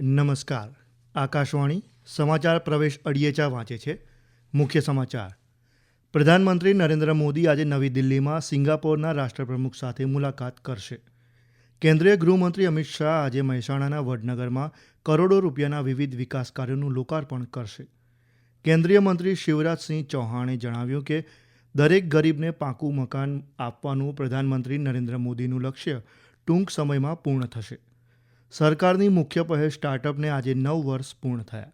નમસ્કાર. આકાશવાણી સમાચાર પ્રવેશ અડિયેચા વાંચે છે. મુખ્ય સમાચાર. પ્રધાનમંત્રી નરેન્દ્ર મોદી આજે નવી દિલ્હીમાં સિંગાપોરના રાષ્ટ્રપ્રમુખ સાથે મુલાકાત કરશે. કેન્દ્રીય ગૃહમંત્રી અમિત શાહ આજે મહેસાણાના વડનગરમાં કરોડો રૂપિયાના વિવિધ વિકાસ કાર્યોનું લોકાર્પણ કરશે. કેન્દ્રીય મંત્રી શિવરાજસિંહ ચૌહાણે જણાવ્યું કે દરેક ગરીબને પાકું મકાન આપવાનું પ્રધાનમંત્રી નરેન્દ્ર મોદીનું લક્ષ્ય ટૂંક સમયમાં પૂર્ણ થશે. સરકારની મુખ્ય પહેલ સ્ટાર્ટઅપને આજે 9 વર્ષ પૂર્ણ થયા.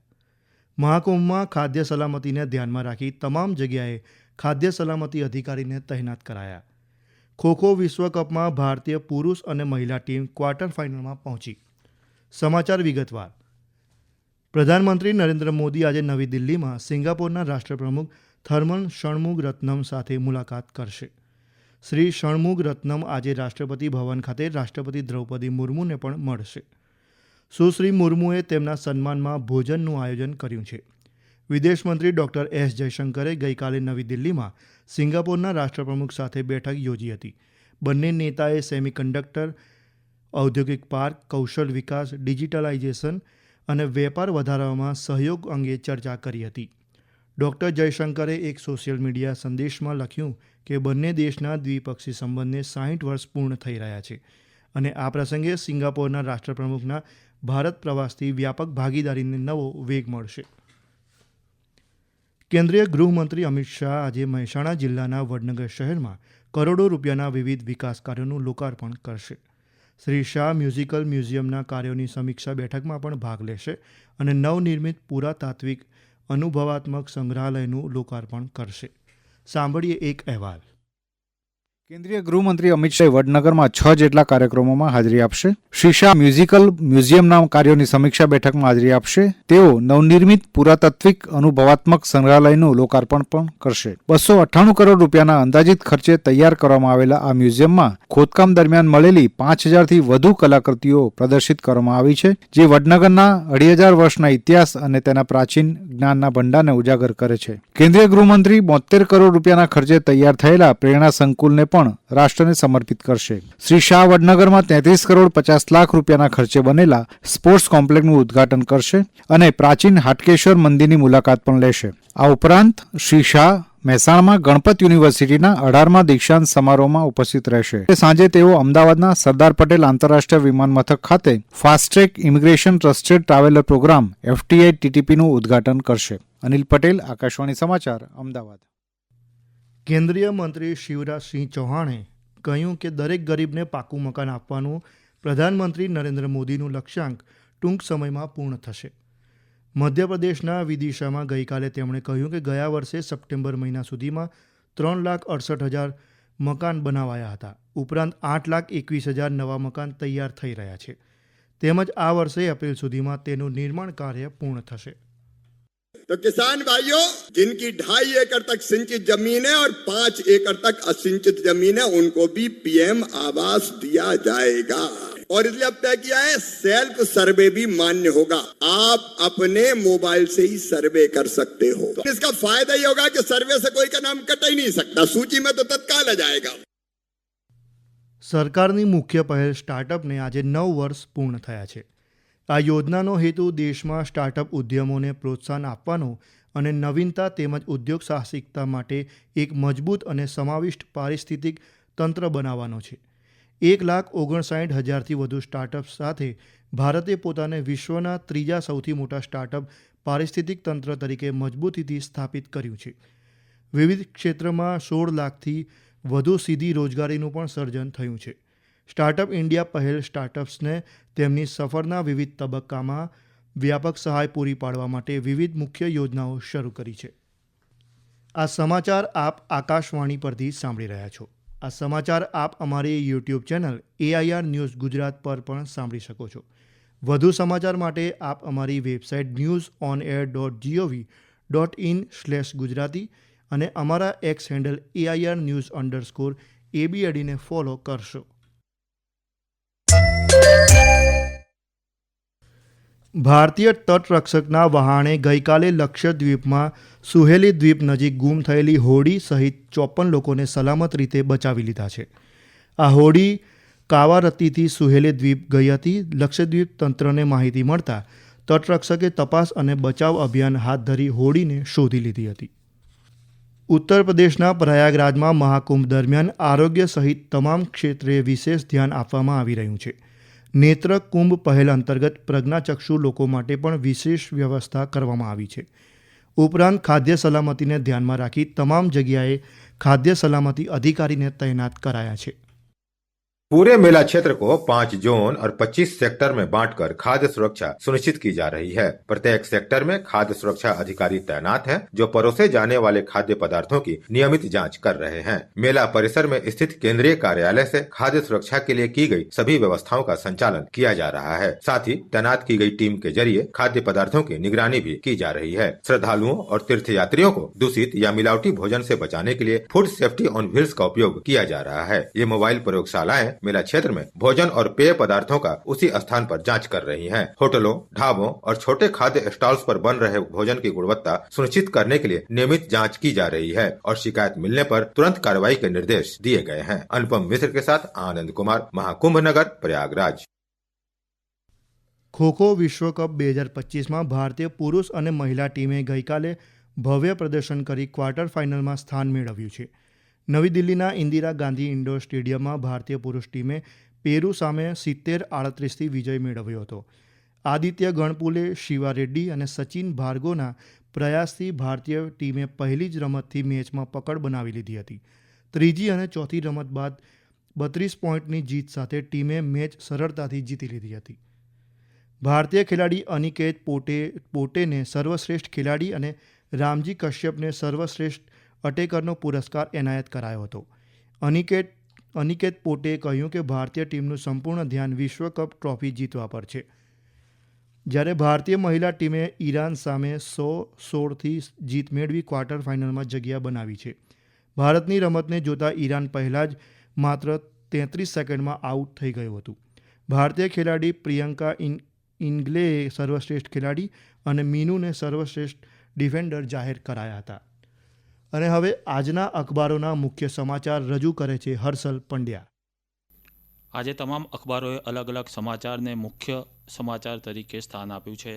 મહાકુંભમાં ખાદ્ય સલામતીને ધ્યાનમાં રાખી તમામ જગ્યાએ ખાદ્ય સલામતી અધિકારીને તહેનાત કરાયા. ખોખો વિશ્વકપમાં ભારતીય પુરુષ અને મહિલા ટીમ ક્વાર્ટર ફાઇનલમાં પહોંચી. સમાચાર વિગતવાર. પ્રધાનમંત્રી નરેન્દ્ર મોદી આજે નવી દિલ્હીમાં સિંગાપોરના રાષ્ટ્રપ્રમુખ થર્મન ષણમુગરત્નમ સાથે મુલાકાત કરશે. શ્રી ષણમુગરત્નમ આજે રાષ્ટ્રપતિ ભવન ખાતે રાષ્ટ્રપતિ દ્રૌપદી મુર્મુને પણ મળશે. સુશ્રી મુર્મુએ તેમના સન્માનમાં ભોજનનું આયોજન કર્યું છે. વિદેશમંત્રી ડૉક્ટર એસ જયશંકરે ગઈકાલે નવી દિલ્હીમાં સિંગાપોરના રાષ્ટ્રપ્રમુખ સાથે બેઠક યોજી હતી. બંને નેતાએ સેમિકન્ડક્ટર, ઔદ્યોગિક પાર્ક, કૌશલ વિકાસ, ડિજિટલાઇઝેશન અને વેપાર વધારવામાં સહયોગ અંગે ચર્ચા કરી હતી. ડૉક્ટર જયશંકરે એક સોશિયલ મીડિયા સંદેશમાં લખ્યું કે બંને દેશના દ્વિપક્ષી સંબંધને 60 વર્ષ પૂર્ણ થઈ રહ્યા છે અને આ પ્રસંગે સિંગાપોરના રાષ્ટ્રપ્રમુખના ભારત પ્રવાસથી વ્યાપક ભાગીદારીને નવો વેગ મળશે. કેન્દ્રીય ગૃહમંત્રી અમિત શાહ આજે મહેસાણા જિલ્લાના વડનગર શહેરમાં કરોડો રૂપિયાના વિવિધ વિકાસ કાર્યોનું લોકાર્પણ કરશે. શ્રી શાહ મ્યુઝિકલ મ્યુઝિયમના કાર્યોની સમીક્ષા બેઠકમાં પણ ભાગ લેશે અને નવનિર્મિત પુરાતાત્વિક અનુભવાત્મક સંગ્રહાલયનું લોકાર્પણ કરશે. સાંભળીએ એક અહેવાલ. કેન્દ્રીય ગૃહમંત્રી અમિત શાહ વડનગરમાં 6 જેટલા કાર્યક્રમોમાં હાજરી આપશે. શ્રી શાહ મ્યુઝિકલ મ્યુઝિયમના કાર્યોની સમીક્ષા બેઠકમાં હાજરી આપશે. તેઓ નવનિર્મિત પુરાતાત્વિક અનુભવાત્મક સંગ્રહાલયનું લોકાર્પણ પણ કરશે. 298 કરોડ રૂપિયાના અંદાજિત ખર્ચે તૈયાર કરવામાં આવેલા આ મ્યુઝિયમમાં ખોદકામ દરમિયાન મળેલી 5000થી વધુ કલાકૃતિઓ પ્રદર્શિત કરવામાં આવી છે, જે વડનગરના 2500 વર્ષના ઇતિહાસ અને તેના પ્રાચીન જ્ઞાનના ભંડારને ઉજાગર કરે છે. કેન્દ્રીય ગૃહમંત્રી 72 કરોડ રૂપિયાના ખર્ચે તૈયાર થયેલા પ્રેરણા સંકુલને પણ રાષ્ટ્રને સમર્પિત કરશે. શ્રી શાહ વડનગરમાં 33 કરોડ 50 લાખ રૂપિયાના ખર્ચે બનેલા સ્પોર્ટ્સ કોમ્પ્લેક્સનું ઉદ્ઘાટન કરશે અને પ્રાચીન હાટકેશ્વર મંદિરની મુલાકાત પણ લેશે. આ ઉપરાંત શ્રી શાહ મહેસાણામાં ગણપત યુનિવર્સિટીના 18મા દીક્ષાંત સમારોહમાં ઉપસ્થિત રહેશે. સાંજે તેઓ અમદાવાદના સરદાર પટેલ આંતરરાષ્ટ્રીય વિમાનમથક ખાતે fast track immigration trusted traveller programme FTI TTPનું ઉદ્ઘાટન કરશે. અનિલ પટેલ, આકાશવાણી સમાચાર, અમદાવાદ. કેન્દ્રીય મંત્રી શિવરાજસિંહ ચૌહાણે કહ્યું કે દરેક ગરીબને પાકું મકાન આપવાનું પ્રધાનમંત્રી નરેન્દ્ર મોદીનું લક્ષ્યાંક ટૂંક સમયમાં પૂર્ણ થશે. મધ્યપ્રદેશના વિદિશામાં ગઈકાલે તેમણે કહ્યું કે ગયા વર્ષે સપ્ટેમ્બર મહિના સુધીમાં 3,68,000 મકાન બનાવાયા હતા. ઉપરાંત 8,21,000 નવા મકાન તૈયાર થઈ રહ્યા છે. તેમજ આ વર્ષે એપ્રિલ સુધીમાં તેનું નિર્માણ કાર્ય પૂર્ણ થશે. तो किसान भाइयों, जिनकी 2.5 एकड़ तक सिंचित जमीन है और 5 एकड़ तक असिंचित जमीन है, उनको भी PM आवास दिया जाएगा. और इसलिए अब तय किया है सेल्फ सर्वे भी मान्य होगा. आप अपने मोबाइल से ही सर्वे कर सकते हो. तो इसका फायदा ये होगा कि सर्वे से कोई का नाम कट ही नहीं सकता, सूची में तो तत्काल आ जाएगा. સરકારની મુખ્ય પહેલ સ્ટાર્ટઅપને આજે 9 વર્ષ પૂર્ણ થયા છે. આ યોજનાનો હેતુ દેશમાં સ્ટાર્ટઅપ ઉદ્યમોને પ્રોત્સાહન આપવાનો અને નવીનતા તેમજ ઉદ્યોગ સાહસિકતા માટે એક મજબૂત અને સમાવિષ્ટ પારિસ્થિતિક તંત્ર બનાવવાનો છે. 1,59,000થી વધુ સ્ટાર્ટઅપ્સ સાથે ભારતે પોતાને વિશ્વના ત્રીજા સૌથી મોટા સ્ટાર્ટઅપ પારિસ્થિતિક તંત્ર તરીકે મજબૂતીથી સ્થાપિત કર્યું છે. વિવિધ ક્ષેત્રમાં 16 લાખથી વધુ સીધી રોજગારીનું પણ સર્જન થયું છે. સ્ટાર્ટઅપ ઇન્ડિયા પહેલ સ્ટાર્ટઅપ્સને તેમની સફરના વિવિધ તબક્કામાં વ્યાપક સહાય પૂરી પાડવા માટે વિવિધ મુખ્ય યોજનાઓ શરૂ કરી છે. આ સમાચાર આપ આકાશવાણી પરથી સાંભળી રહ્યા છો. આ સમાચાર આપ અમારી YouTube channel AIR news Gujarat પર પણ સાંભળી શકો છો. વધુ સમાચાર માટે આપ અમારી વેબસાઇટ newsonair.gov.in/gujarati અને અમારા એક્સ હેન્ડલ AIR_news_ ને ફોલો કરશો. ભારતીય તટરક્ષકના વહાણે ગઈકાલે લક્ષદ્વીપમાં સુહેલી દ્વીપ નજીક ગુમ થયેલી હોડી સહિત 54 લોકોને સલામત રીતે બચાવી લીધા છે. આ હોડી કાવારત્તીથી સુહેલી દ્વીપ ગઈ હતી. લક્ષદ્વીપ તંત્રને માહિતી મળતા તટરક્ષકે તપાસ અને બચાવ અભિયાન હાથ ધરી હોડીને શોધી લીધી હતી. ઉત્તર પ્રદેશના પ્રયાગરાજમાં મહાકુંભ દરમિયાન આરોગ્ય સહિત તમામ ક્ષેત્રે વિશેષ ધ્યાન આપવામાં આવી રહ્યું છે. નેત્ર કુંભ પહેલ અંતર્ગત પ્રજ્ઞાચક્ષુ લોકો માટે પણ વિશેષ વ્યવસ્થા કરવામાં આવી છે. ઉપરાંત ખાદ્ય સલામતીને ધ્યાનમાં રાખી તમામ જગ્યાએ ખાદ્ય સલામતી अधिकारीને तैनात कराया છે. पूरे मेला क्षेत्र को 5 जोन और 25 सेक्टर में बांटकर खाद्य सुरक्षा सुनिश्चित की जा रही है. प्रत्येक सेक्टर में खाद्य सुरक्षा अधिकारी तैनात हैं, जो परोसे जाने वाले खाद्य पदार्थों की नियमित जांच कर रहे हैं. मेला परिसर में स्थित केंद्रीय कार्यालय से खाद्य सुरक्षा के लिए की गई सभी व्यवस्थाओं का संचालन किया जा रहा है. साथ ही तैनात की गई टीम के जरिए खाद्य पदार्थों की निगरानी भी की जा रही है. श्रद्धालुओं और तीर्थयात्रियों को दूषित या मिलावटी भोजन से बचाने के लिए फूड सेफ्टी ऑन व्हील्स का उपयोग किया जा रहा है. ये मोबाइल प्रयोगशालाएं मेला क्षेत्र में भोजन और पेय पदार्थों का उसी स्थान पर जांच कर रही हैं. होटलों, ढाबों और छोटे खाद्य स्टॉल्स पर बन रहे भोजन की गुणवत्ता सुनिश्चित करने के लिए नियमित जांच की जा रही है और शिकायत मिलने पर तुरंत कार्रवाई के निर्देश दिए गए हैं. अनुपम मिश्र के साथ आनंद कुमार, महाकुंभ नगर, प्रयागराज. ખોખો વિશ્વકપ 2025માં ભારતીય પુરુષ અને મહિલા ટીમે ગઈકાલે ભવ્ય પ્રદર્શન કરી ક્વાર્ટર ફાઇનલમાં સ્થાન મેળવ્યું છે. નવી દિલ્હીના ઇન્દિરા ગાંધી ઇન્ડોર સ્ટેડિયમમાં ભારતીય પુરુષ ટીમે પેરુ સામે 70-38થી વિજય મેળવ્યો હતો. આદિત્ય ગણપુલે, શિવા રેડ્ડી અને સચિન ભાર્ગવના પ્રયાસથી ભારતીય ટીમે પહેલી જ રમતથી મેચમાં પકડ બનાવી લીધી હતી. ત્રીજી અને ચોથી રમત બાદ 32 પોઈન્ટની જીત સાથે ટીમે મેચ સરળતાથી જીતી લીધી હતી. ભારતીય ખેલાડી અનિકેત પોટેને સર્વશ્રેષ્ઠ ખેલાડી અને રામજી કશ્યપને સર્વશ્રેષ્ઠ અટેકરનો પુરસ્કાર એનાયત કરાયો હતો. અનિકેત પોટેએ કહ્યું કે ભારતીય ટીમનું સંપૂર્ણ ધ્યાન વિશ્વકપ ટ્રોફી જીતવા પર છે. જ્યારે ભારતીય મહિલા ટીમે ઈરાન સામે 116થી જીત મેળવી ક્વાર્ટર ફાઇનલમાં જગ્યા બનાવી છે. ભારતની રમતને જોતા ઈરાન પહેલાં જ માત્ર 33 સેકન્ડમાં આઉટ થઈ ગયું હતું. ભારતીય ખેલાડી પ્રિયંકા ઇંગ્લેએ સર્વશ્રેષ્ઠ ખેલાડી અને મીનુને સર્વશ્રેષ્ઠ ડિફેન્ડર જાહેર કરાયા હતા. અને હવે આજના અખબારોના મુખ્ય સમાચાર રજૂ કરે છે હર્ષલ પંડ્યા. આજે તમામ અખબારોએ અલગ અલગ સમાચારને મુખ્ય સમાચાર તરીકે સ્થાન આપ્યું છે.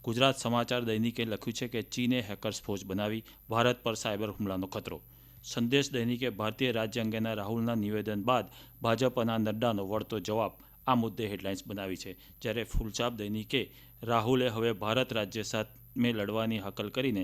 ગુજરાત સમાચાર દૈનિકે લખ્યું છે કે ચીને હેકર્સ ફોજ બનાવી, ભારત પર સાયબર હુમલાનો ખતરો. સંદેશ દૈનિકે ભારતીય રાજ્ય અંગેના રાહુલના નિવેદન બાદ ભાજપના નડ્ડાનો વળતો જવાબ આ મુદ્દે હેડલાઇન્સ બનાવી છે. જ્યારે ફૂલછાપ દૈનિકે રાહુલે હવે ભારત રાજ્ય સામે લડવાની હાકલ કરીને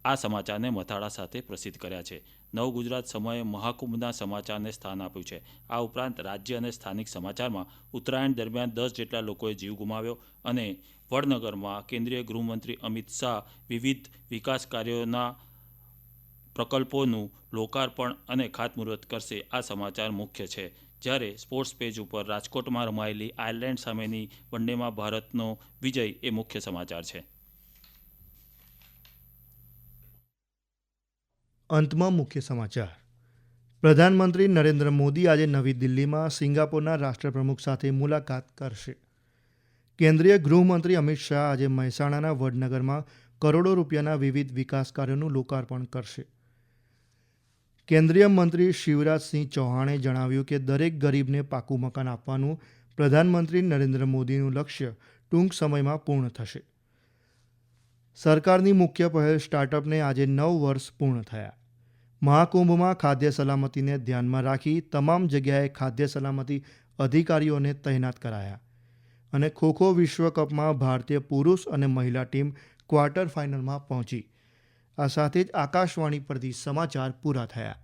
આ સમાચારને મથાળા સાથે પ્રસિદ્ધ કર્યા છે. નવ ગુજરાત સમયે મહાકુંભના સમાચારને સ્થાન આપ્યું છે. આ ઉપરાંત રાજ્ય અને સ્થાનિક સમાચારમાં ઉત્તરાયણ દરમિયાન 10 જેટલા લોકોએ જીવ ગુમાવ્યો અને વડનગરમાં કેન્દ્રીય ગૃહમંત્રી અમિત શાહ વિવિધ વિકાસ કાર્યોના પ્રકલ્પોનું લોકાર્પણ અને ખાતમુહૂર્ત કરશે. આ સમાચાર મુખ્ય છે. જ્યારે સ્પોર્ટ્સ પેજ ઉપર રાજકોટમાં રમાયેલી આયર્લેન્ડ સામેની વનડેમાં ભારતનો વિજય એ મુખ્ય સમાચાર છે. અંતમાં મુખ્ય સમાચાર. પ્રધાનમંત્રી નરેન્દ્ર મોદી આજે નવી દિલ્હીમાં સિંગાપોરના રાષ્ટ્રપ્રમુખ સાથે મુલાકાત કરશે. કેન્દ્રીય ગૃહમંત્રી અમિત શાહ આજે મહેસાણાના વડનગરમાં કરોડો રૂપિયાના વિવિધ વિકાસ કાર્યોનું લોકાર્પણ કરશે. કેન્દ્રીય મંત્રી શિવરાજસિંહ ચૌહાણે જણાવ્યું કે દરેક ગરીબને પાકું મકાન આપવાનું પ્રધાનમંત્રી નરેન્દ્ર મોદીનું લક્ષ્ય ટૂંક સમયમાં પૂર્ણ થશે. સરકારની મુખ્ય પહેલ સ્ટાર્ટઅપને આજે 9 વર્ષ પૂર્ણ થયા. મહાકુંભમાં ખાદ્ય સલામતીને ધ્યાનમાં રાખી તમામ જગ્યાએ ખાદ્ય સલામતી અધિકારીઓને તૈનાત કરાયા. અને ખોખો વિશ્વકપમાં ભારતીય પુરુષ અને મહિલા ટીમ ક્વાર્ટર ફાઇનલમાં પહોંચી. આ સાથે જ આકાશવાણી પરથી સમાચાર પૂરા થયા.